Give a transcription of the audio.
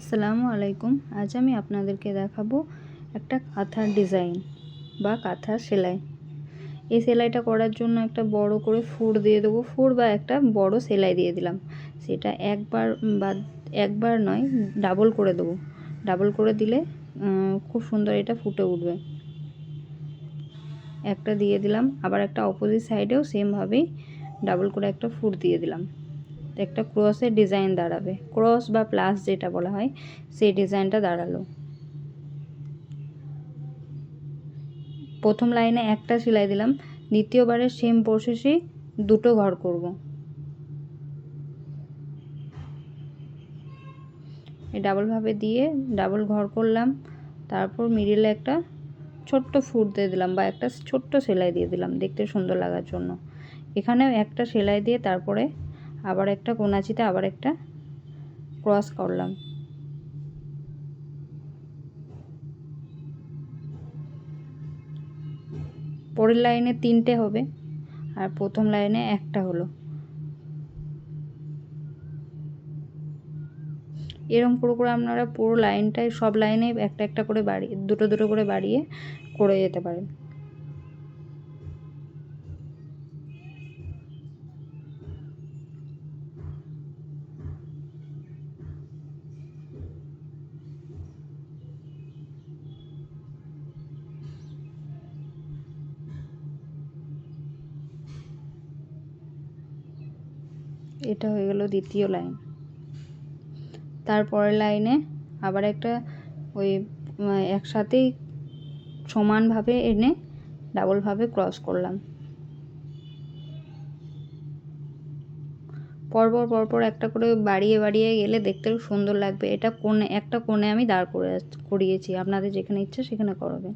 আসসালামু আলাইকুম। আজ আমি আপনাদেরকে দেখাবো একটা কাঁথার ডিজাইন বা কাঁথার সেলাই। এই সেলাইটা করার জন্য একটা বড় করে ফুড় দিয়ে দেবো, ফুড় বা একটা বড় সেলাই দিয়ে দিলাম। সেটা একবার নয়, ডাবল করে দেবো। ডাবল করে দিলে খুব সুন্দর এটা ফুটে উঠবে। একটা দিয়ে দিলাম, আবার একটা অপোজিট সাইডেও সেমভাবেই ডাবল করে একটা ফুড় দিয়ে দিলাম। একটা ক্রসের ডিজাইন দাঁড়াবে, ক্রস বা প্লাস যেটা বলা হয় সেই ডিজাইনটা দাঁড়ালো। প্রথম লাইনে একটা সেলাই দিলাম, দ্বিতীয়বারের সেম প্রসেসে দুটো ঘর করব। এই ডাবলভাবে দিয়ে ডাবল ঘর করলাম, তারপর মিডিলে একটা ছোট্ট ফুট দিয়ে দিলাম বা একটা ছোট্ট সেলাই দিয়ে দিলাম দেখতে সুন্দর লাগার জন্য। এখানেও একটা সেলাই দিয়ে তারপরে আবার একটা কোনাচিতে আবার একটা ক্রস করলাম। পরের লাইনে তিনটে হবে আর প্রথম লাইনে একটা হলো। এরকম করে আপনারা পুরো লাইনটায় সব লাইনে একটা একটা করে বাড়িয়ে দুটো দুটো করে বাড়িয়ে করে যেতে পারেন। এটা হয়ে গেল দ্বিতীয় লাইন। তারপরের লাইনে আবার একটা ওই একসাথেই সমানভাবে এনে ডাবলভাবে ক্রস করলাম। পরপর একটা করে বাড়িয়ে বাড়িয়ে গেলে দেখতেও সুন্দর লাগবে। এটা একটা কোণে আমি দাঁড় করিয়েছি, আপনাদের যেখানে ইচ্ছে সেখানে করবেন।